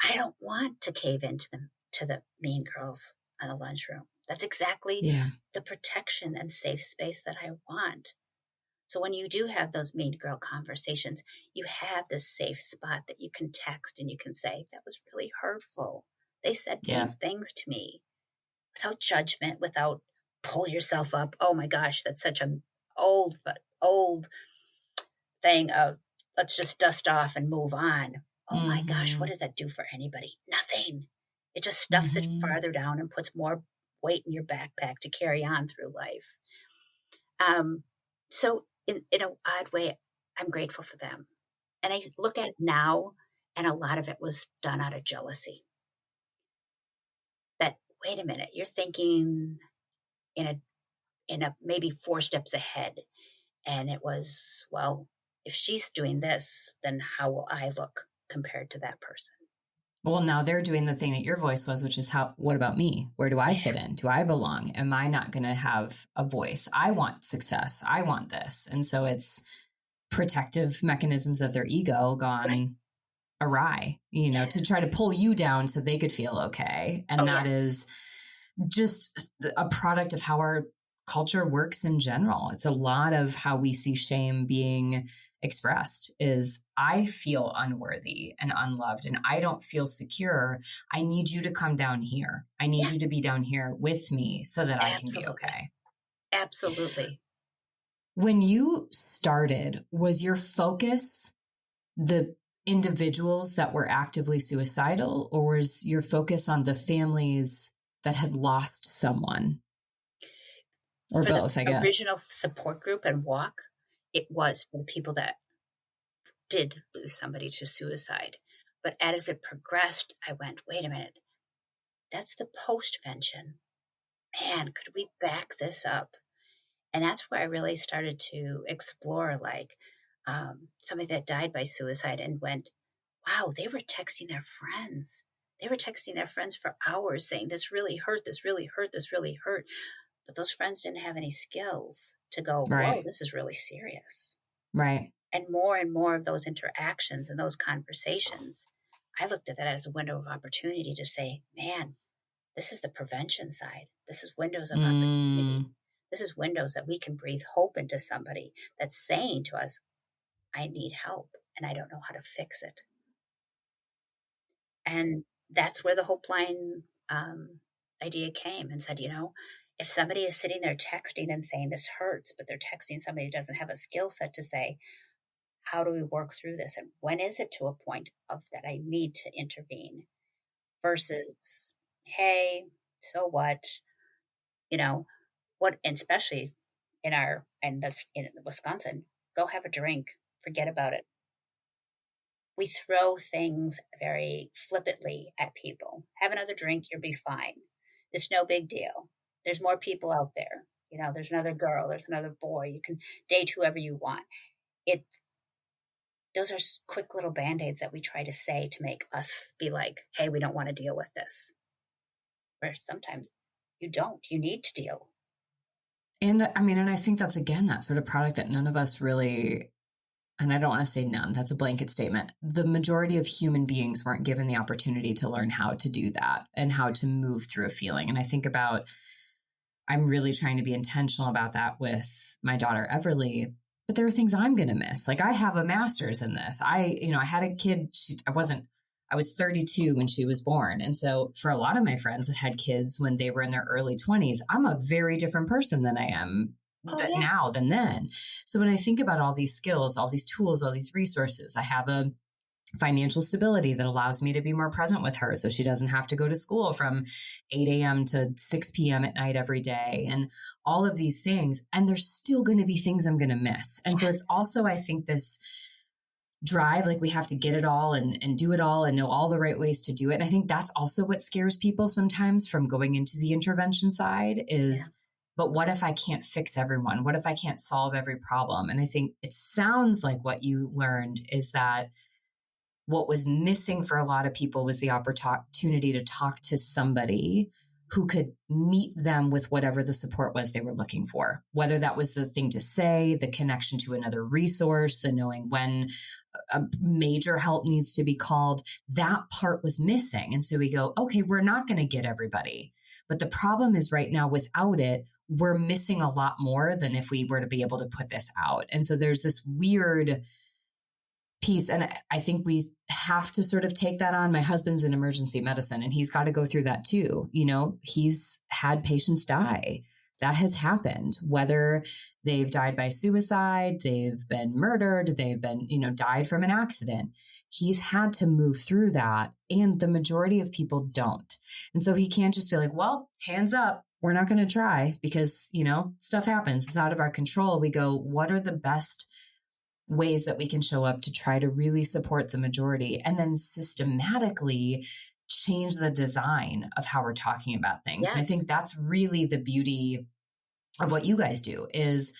I don't want to cave into the mean girls in the lunchroom. That's exactly the protection and safe space that I want. So when you do have those mean girl conversations, you have this safe spot that you can text and you can say, that was really hurtful. They said mean things to me without judgment, without pull yourself up. Oh my gosh, that's such an old thing of let's just dust off and move on. Oh my gosh, what does that do for anybody? Nothing. It just stuffs it farther down and puts more weight in your backpack to carry on through life. So in an odd way, I'm grateful for them. And I look at it now, and a lot of it was done out of jealousy. That, wait a minute, you're thinking in a maybe 4 steps ahead. And it was, well, if she's doing this, then how will I look compared to that person? Well, now they're doing the thing that your voice was, which is what about me? Where do I fit in? Do I belong? Am I not going to have a voice? I want success. I want this. And so it's protective mechanisms of their ego gone awry, to try to pull you down so they could feel okay. And that is just a product of how our culture works in general. It's a lot of how we see shame being expressed is I feel unworthy and unloved and I don't feel secure. I need you to come down here. I need you to be down here with me so that I can be okay. Absolutely. When you started, was your focus the individuals that were actively suicidal, or was your focus on the families that had lost someone? Or for both, I guess. The original support group and walk, it was for the people that did lose somebody to suicide. But as it progressed, I went, wait a minute, that's the postvention. Man, could we back this up? And that's where I really started to explore, like, somebody that died by suicide and went, wow, they were texting their friends. They were texting their friends for hours saying, this really hurt, this really hurt, this really hurt. But those friends didn't have any skills to go, whoa, this is really serious. Right. And more of those interactions and those conversations, I looked at that as a window of opportunity to say, man, this is the prevention side. This is windows of opportunity. This is windows that we can breathe hope into somebody that's saying to us, I need help and I don't know how to fix it. And that's where the Hope Line idea came and said, if somebody is sitting there texting and saying this hurts, but they're texting somebody who doesn't have a skill set to say, how do we work through this? And when is it to a point of that I need to intervene versus, hey, so what? What, and especially that's in Wisconsin, go have a drink, forget about it. We throw things very flippantly at people. Have another drink, you'll be fine. It's no big deal. There's more people out there. There's another girl, there's another boy. You can date whoever you want. Those are quick little Band-Aids that we try to say to make us be like, hey, we don't want to deal with this. Where sometimes you don't. You need to deal. And I think that's, again, that sort of product that none of us really, and I don't want to say none, that's a blanket statement. The majority of human beings weren't given the opportunity to learn how to do that and how to move through a feeling. And I think I'm really trying to be intentional about that with my daughter, Everly. But there are things I'm going to miss. Like, I have a master's in this. I had a kid. I was 32 when she was born. And so for a lot of my friends that had kids when they were in their early 20s, I'm a very different person than I am now than then. So when I think about all these skills, all these tools, all these resources, I have a financial stability that allows me to be more present with her so she doesn't have to go to school from 8 a.m. to 6 p.m. at night every day and all of these things. And there's still going to be things I'm going to miss. And so it's also, I think, this drive, like we have to get it all and do it all and know all the right ways to do it. And I think that's also what scares people sometimes from going into the intervention side is, but what if I can't fix everyone? What if I can't solve every problem? And I think it sounds like what you learned is that what was missing for a lot of people was the opportunity to talk to somebody who could meet them with whatever the support was they were looking for, whether that was the thing to say, the connection to another resource, the knowing when a major help needs to be called. That part was missing. And so we go, okay, we're not going to get everybody. But the problem is right now, without it, we're missing a lot more than if we were to be able to put this out. And so there's this weird piece. And I think we have to sort of take that on. My husband's in emergency medicine, and he's got to go through that too. You know, he's had patients die. That has happened, whether they've died by suicide, they've been murdered, they've been, died from an accident. He's had to move through that. And the majority of people don't. And so he can't just be like, well, hands up, we're not going to try because, stuff happens. It's out of our control. We go, what are the best ways that we can show up to try to really support the majority, and then systematically change the design of how we're talking about things. Yes. And I think that's really the beauty of what you guys do is,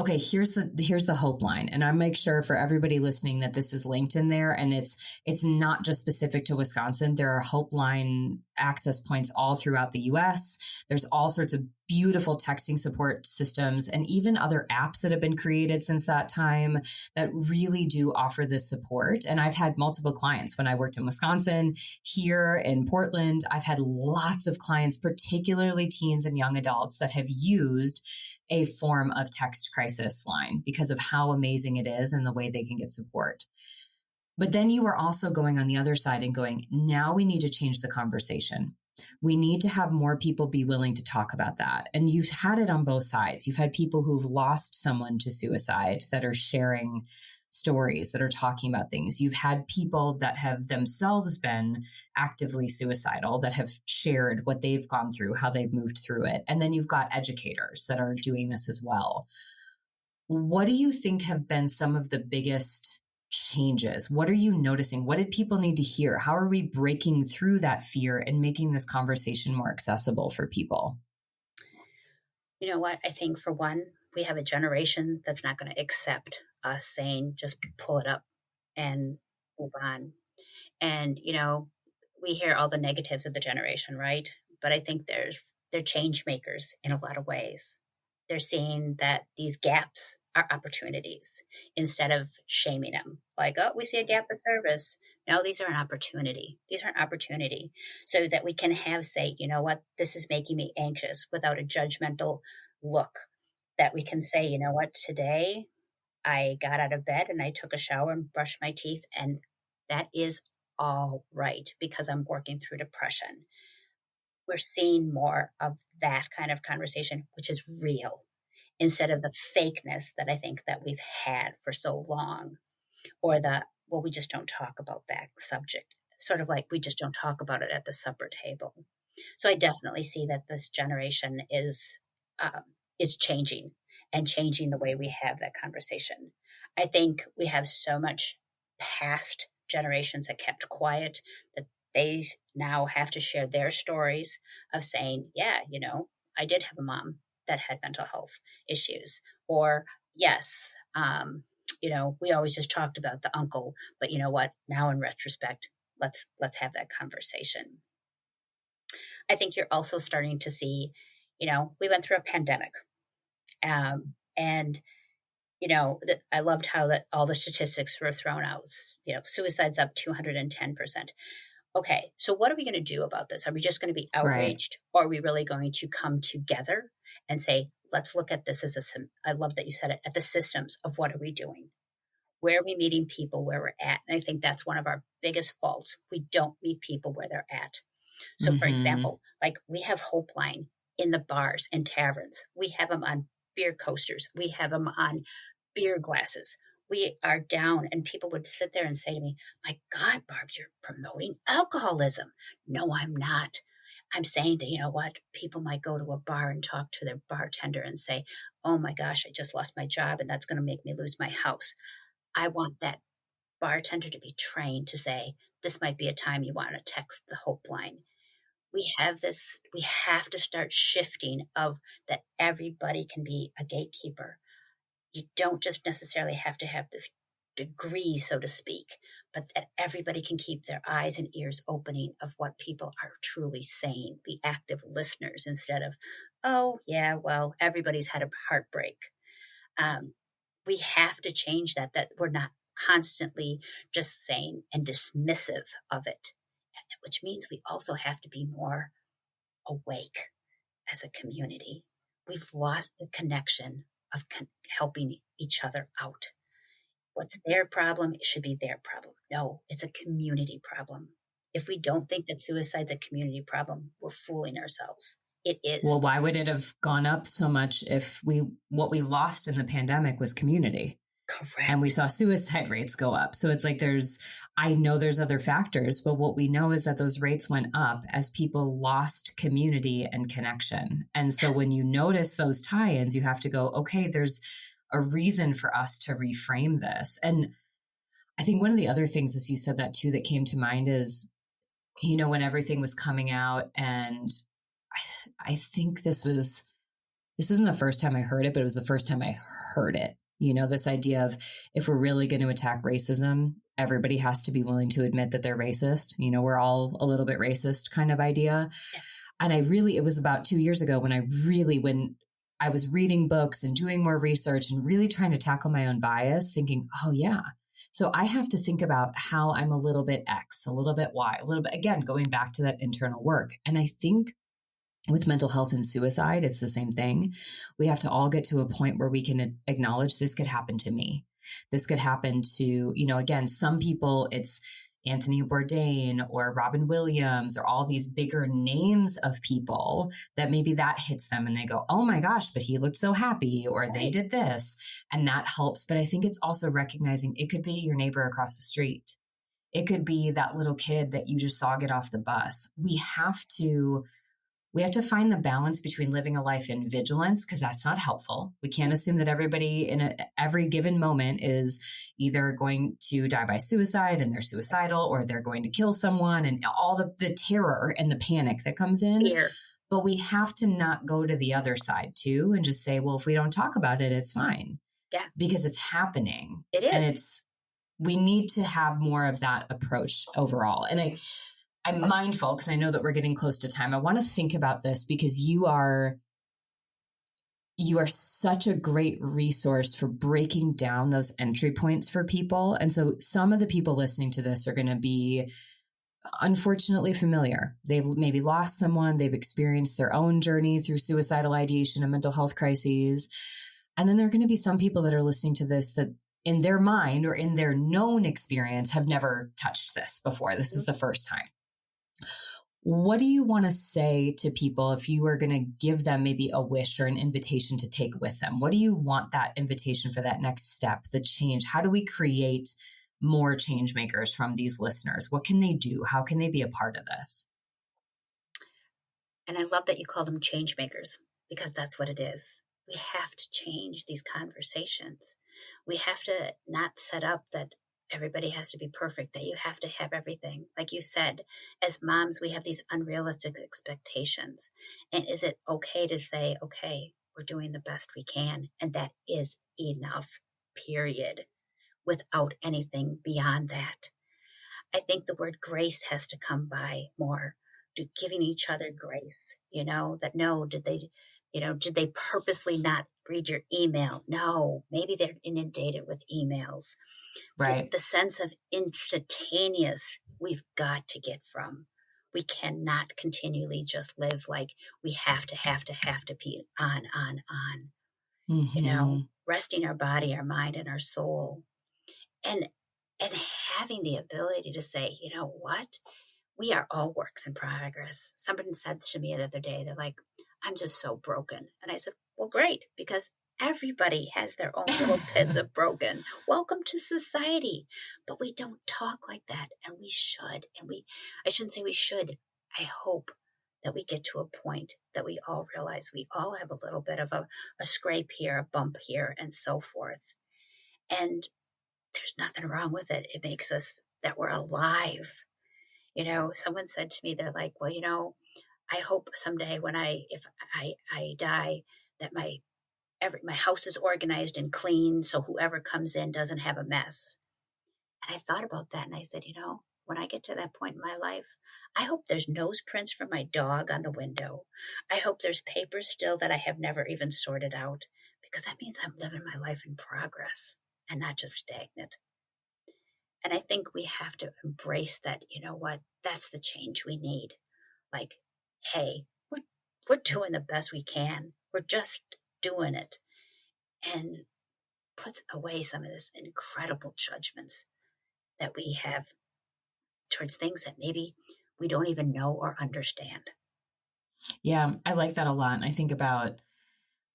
okay, here's the hope line. And I make sure for everybody listening that this is linked in there. And it's not just specific to Wisconsin. There are hope line access points all throughout the US. There's all sorts of beautiful texting support systems and even other apps that have been created since that time that really do offer this support. And I've had multiple clients when I worked in Wisconsin, here in Portland. I've had lots of clients, particularly teens and young adults, that have used a form of text crisis line because of how amazing it is and the way they can get support. But then you were also going on the other side and going, now we need to change the conversation. We need to have more people be willing to talk about that. And you've had it on both sides. You've had people who've lost someone to suicide that are sharing stories, that are talking about things. You've had people that have themselves been actively suicidal, that have shared what they've gone through, how they've moved through it. And then you've got educators that are doing this as well. What do you think have been some of the biggest changes? What are you noticing? What did people need to hear? How are we breaking through that fear and making this conversation more accessible for people? You know what? I think for one, we have a generation that's not going to accept us saying, just pull it up and move on. And, we hear all the negatives of the generation, right? But I think they're change makers in a lot of ways. They're seeing that these gaps are opportunities instead of shaming them. Like, oh, we see a gap of service. No, these are an opportunity. These are an opportunity so that we can say, you know what, this is making me anxious without a judgmental look. That we can say, you know what, today I got out of bed and I took a shower and brushed my teeth, and that is all right because I'm working through depression. We're seeing more of that kind of conversation, which is real, instead of the fakeness that I think that we've had for so long, or we just don't talk about that subject, sort of like we just don't talk about it at the supper table. So I definitely see that this generation is changing and changing the way we have that conversation. I think we have so much past generations that kept quiet that they now have to share their stories of saying, yeah, I did have a mom that had mental health issues, or yes, we always just talked about the uncle, but you know what? Now in retrospect, let's have that conversation. I think you're also starting to see, we went through a pandemic. And I loved how that all the statistics were thrown out. Suicide's up 210%. Okay, so what are we going to do about this? Are we just going to be outraged, or are we really going to come together and say, let's look at this I love that you said it, at the systems of what are we doing? Where are we meeting people where we're at? And I think that's one of our biggest faults. We don't meet people where they're at. So for example, like we have Hope Line in the bars and taverns. We have them on beer coasters. We have them on beer glasses. We are down, and people would sit there and say to me, my God, Barb, you're promoting alcoholism. No, I'm not. I'm saying that, you know what, people might go to a bar and talk to their bartender and say, oh my gosh, I just lost my job and that's going to make me lose my house. I want that bartender to be trained to say, this might be a time you want to text the Hope Line. we have to start shifting of that everybody can be a gatekeeper. You don't just necessarily have to have this degree, so to speak, but that everybody can keep their eyes and ears opening of what people are truly saying, be active listeners instead of, oh, yeah, well, everybody's had a heartbreak. We have to change that we're not constantly just saying and dismissive of it, which means we also have to be more awake as a community. We've lost the connection of helping each other out. What's their problem? It should be their problem. No, it's a community problem. If we don't think that suicide's a community problem, we're fooling ourselves. It is. Well, why would it have gone up so much if what we lost in the pandemic was community? Correct. And we saw suicide rates go up. So it's like I know there's other factors, but what we know is that those rates went up as people lost community and connection. And so when you notice those tie-ins, you have to go, okay, there's a reason for us to reframe this. And I think one of the other things, as you said that too, that came to mind is, when everything was coming out, and I think this isn't the first time I heard it, but it was the first time I heard it. This idea of, if we're really going to attack racism, everybody has to be willing to admit that they're racist. We're all a little bit racist kind of idea. And it was about 2 years ago when I was reading books and doing more research and really trying to tackle my own bias, thinking, oh yeah. So I have to think about how I'm a little bit X, a little bit Y, a little bit, again, going back to that internal work. And I think with mental health and suicide, it's the same thing. We have to all get to a point where we can acknowledge this could happen to me. This could happen to, again, some people, it's Anthony Bourdain or Robin Williams or all these bigger names of people that maybe that hits them and they go, oh my gosh, but he looked so happy, or they did this, and that helps. But I think it's also recognizing it could be your neighbor across the street. It could be that little kid that you just saw get off the bus. We have to find the balance between living a life in vigilance, because that's not helpful. We can't assume that everybody in every given moment is either going to die by suicide and they're suicidal, or they're going to kill someone, and all the terror and the panic that comes in. Fear. But we have to not go to the other side too and just say, well, if we don't talk about it, it's fine. Yeah. Because it's happening. It is. And we need to have more of that approach overall. And I'm mindful, because I know that we're getting close to time. I want to think about this because you are such a great resource for breaking down those entry points for people. And so some of the people listening to this are going to be unfortunately familiar. They've maybe lost someone. They've experienced their own journey through suicidal ideation and mental health crises. And then there are going to be some people that are listening to this that in their mind or in their known experience have never touched this before. This is the first time. What do you want to say to people if you were going to give them maybe a wish or an invitation to take with them? What do you want that invitation for that next step, the change? How do we create more change makers from these listeners? What can they do? How can they be a part of this? And I love that you called them change makers, because that's what it is. We have to change these conversations. We have to not set up that everybody has to be perfect, that you have to have everything. Like you said, as moms, we have these unrealistic expectations. And is it okay to say, okay, we're doing the best we can, and that is enough, period, without anything beyond that? I think the word grace has to come by more, to giving each other grace, that no, did they purposely not read your email? No, maybe they're inundated with emails. Right. The sense of instantaneous, we've got to get from. We cannot continually just live like we have to be on. Mm-hmm. Resting our body, our mind, and our soul. And having the ability to say, you know what? We are all works in progress. Somebody said to me the other day, they're like, I'm just so broken. And I said, well, great, because everybody has their own little pits of broken. Welcome to society. But we don't talk like that, and we should. And I shouldn't say we should. I hope that we get to a point that we all realize we all have a little bit of a scrape here, a bump here, and so forth. And there's nothing wrong with it. It makes us that we're alive. Someone said to me, they're like, well, I hope someday if I die, that my house is organized and clean, so whoever comes in doesn't have a mess. And I thought about that and I said, when I get to that point in my life, I hope there's nose prints from my dog on the window. I hope there's papers still that I have never even sorted out, because that means I'm living my life in progress and not just stagnant. And I think we have to embrace that, that's the change we need. Like, hey, we're doing the best we can. We're just doing it. And puts away some of this incredible judgments that we have towards things that maybe we don't even know or understand. Yeah, I like that a lot. And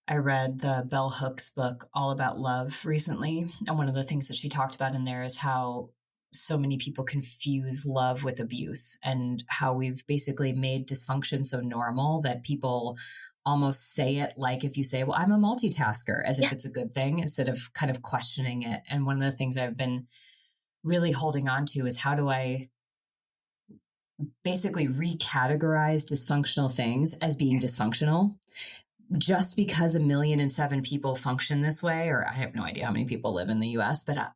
I read the Bell Hooks book, All About Love, recently. And one of the things that she talked about in there is how so many people confuse love with abuse, and how we've basically made dysfunction so normal that people almost say it like, if you say, well, I'm a multitasker, as if it's a good thing, instead of kind of questioning it. And one of the things I've been really holding on to is, how do I basically recategorize dysfunctional things as being dysfunctional? Just because 1,000,007 people function this way, or I have no idea how many people live in the US, but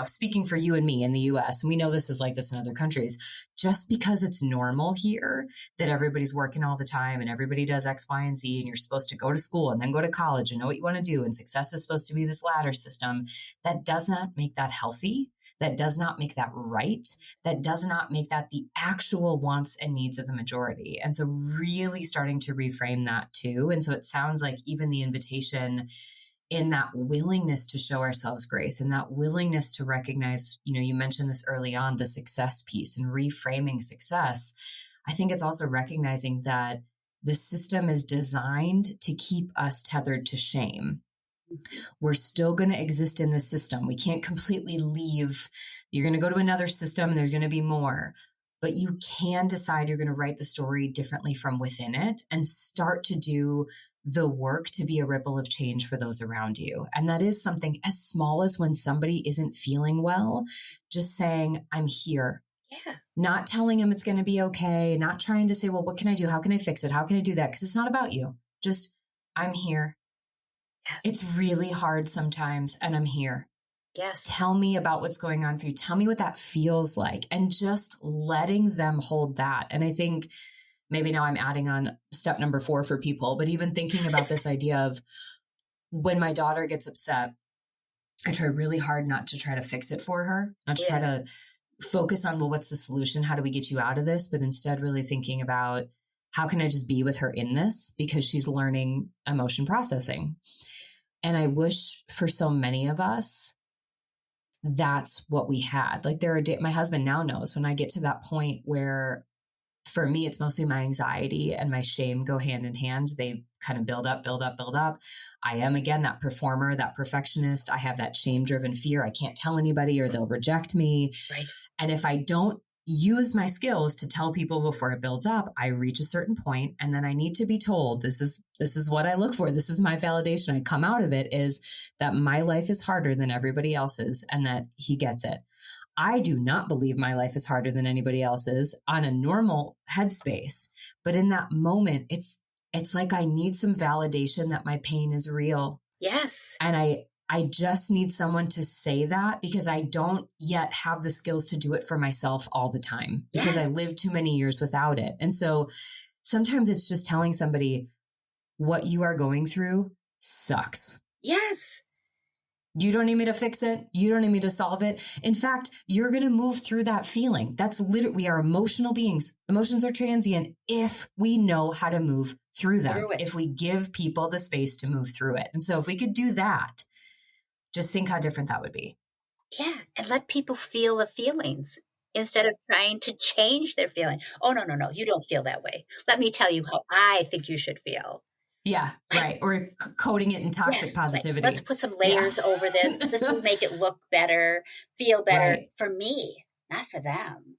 speaking for you and me in the US, and we know this is like this in other countries, just because it's normal here that everybody's working all the time and everybody does X, Y, and Z, and you're supposed to go to school and then go to college and know what you want to do, and success is supposed to be this ladder system, that does not make that healthy. That does not make that right. That does not make that the actual wants and needs of the majority. And so really starting to reframe that too. And so it sounds like even the invitation in that willingness to show ourselves grace, and that willingness to recognize, you mentioned this early on, the success piece and reframing success. I think it's also recognizing that the system is designed to keep us tethered to shame. We're still going to exist in the system. We can't completely leave. You're going to go to another system and there's going to be more, but you can decide you're going to write the story differently from within it and start to do the work to be a ripple of change for those around you. And that is something as small as when somebody isn't feeling well, just saying, I'm here. Yeah. Not telling them it's going to be okay. Not trying to say, well, what can I do? How can I fix it? How can I do that? Because it's not about you. Just, I'm here. Yes. It's really hard sometimes, and I'm here. Yes. Tell me about what's going on for you. Tell me what that feels like, and just letting them hold that. And I think maybe now I'm adding on step number 4 for people, but even thinking about this idea of when my daughter gets upset, I try really hard not to try to fix it for her, not to try to focus on, well, what's the solution? How do we get you out of this? But instead really thinking about, how can I just be with her in this, because she's learning emotion processing. And I wish for so many of us, that's what we had. Like my husband now knows when I get to that point where, for me, it's mostly my anxiety and my shame go hand in hand. They kind of build up, build up, build up. I am, again, that performer, that perfectionist. I have that shame-driven fear. I can't tell anybody or they'll reject me. Right. And if I don't use my skills to tell people before it builds up, I reach a certain point and then I need to be told, this is what I look for. This is my validation. I come out of it is that my life is harder than everybody else's and that he gets it. I do not believe my life is harder than anybody else's on a normal headspace. But in that moment, it's like I need some validation that my pain is real. Yes. And I just need someone to say that, because I don't yet have the skills to do it for myself all the time, because I lived too many years without it. And so sometimes it's just telling somebody, what you are going through sucks. Yes. You don't need me to fix it. You don't need me to solve it. In fact, you're going to move through that feeling. That's literally, we are emotional beings. Emotions are transient if we know how to move through them, if we give people the space to move through it. And so if we could do that, just think how different that would be. Yeah. And let people feel the feelings instead of trying to change their feeling. Oh, no. You don't feel that way. Let me tell you how I think you should feel. Yeah, right. Or coating it in toxic positivity. Let's put some layers over this. This will make it look better, feel better for me, not for them.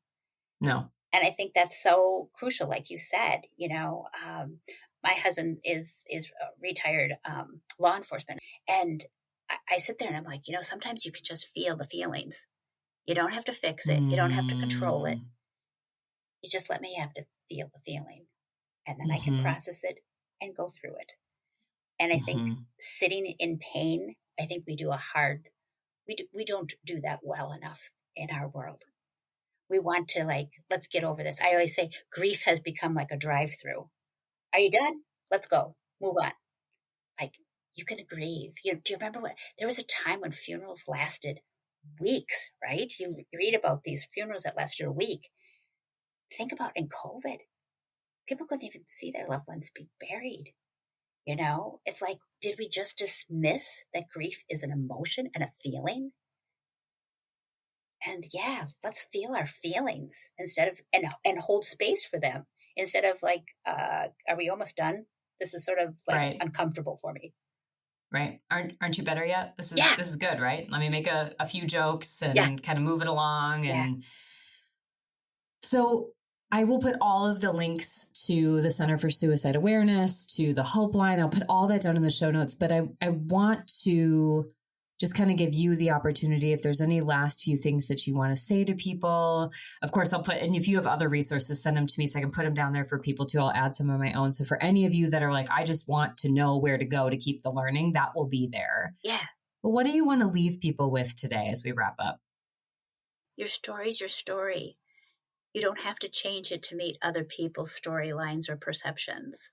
No. And I think that's so crucial. Like you said, my husband is retired law enforcement. And I sit there and I'm like, sometimes you can just feel the feelings. You don't have to fix it. You don't have to control it. You just let me have to feel the feeling, and then I can process it and go through it. And I think sitting in pain, I think we don't do that well enough in our world. We want to let's get over this. I always say grief has become like a drive-through. Are you done? Let's go. Move on. Like, you can grieve. Do you remember there was a time when funerals lasted weeks, right? You read about these funerals that lasted a week. Think about in COVID, people couldn't even see their loved ones be buried. It's like, did we just dismiss that grief is an emotion and a feeling? And yeah, let's feel our feelings instead of, and hold space for them instead of are we almost done? This is sort of uncomfortable for me. Right. Aren't you better yet? This is good, right? Let me make a few jokes and kind of move it along. And so I will put all of the links to the Center for Suicide Awareness, to the Hope Line. I'll put all that down in the show notes, but I want to just kind of give you the opportunity, if there's any last few things that you want to say to people. Of course, I'll put, and if you have other resources, send them to me so I can put them down there for people too. I'll add some of my own. So for any of you that are like, I just want to know where to go to keep the learning, that will be there. Yeah. But what do you want to leave people with today as we wrap up? Your story's your story. You don't have to change it to meet other people's storylines or perceptions.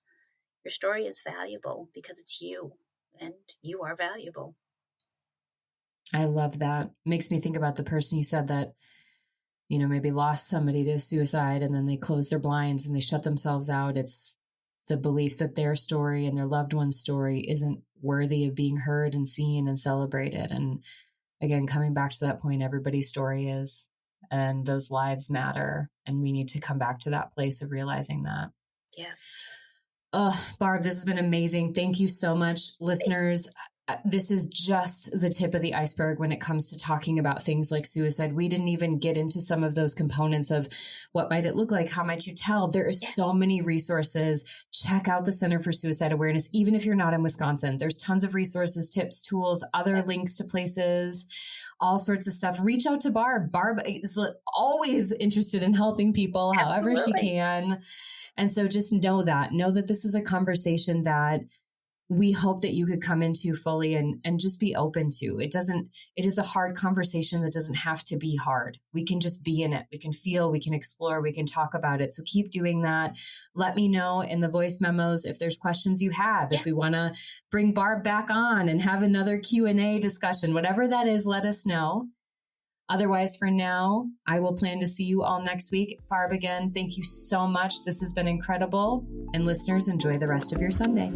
Your story is valuable because it's you, and you are valuable. I love that. Makes me think about the person you said that, maybe lost somebody to suicide and then they closed their blinds and they shut themselves out. It's the belief that their story and their loved one's story isn't worthy of being heard and seen and celebrated. And again, coming back to that point, everybody's story is, and those lives matter. And we need to come back to that place of realizing that. Yes. Barb, this has been amazing. Thank you so much. Listeners, this is just the tip of the iceberg when it comes to talking about things like suicide. We didn't even get into some of those components of what might it look like? How might you tell? There is so many resources. Check out the Center for Suicide Awareness. Even if you're not in Wisconsin, there's tons of resources, tips, tools, other links to places, all sorts of stuff. Reach out to Barb. Barb is always interested in helping people however she can. And so just know that this is a conversation that we hope that you could come into fully and just be open to. It is a hard conversation that doesn't have to be hard. We can just be in it. We can feel, we can explore, we can talk about it. So keep doing that. Let me know in the voice memos if there's questions you have, if we want to bring Barb back on and have another Q&A discussion, whatever that is, let us know. Otherwise, for now, I will plan to see you all next week. Barb, again, thank you so much. This has been incredible. And listeners, enjoy the rest of your Sunday.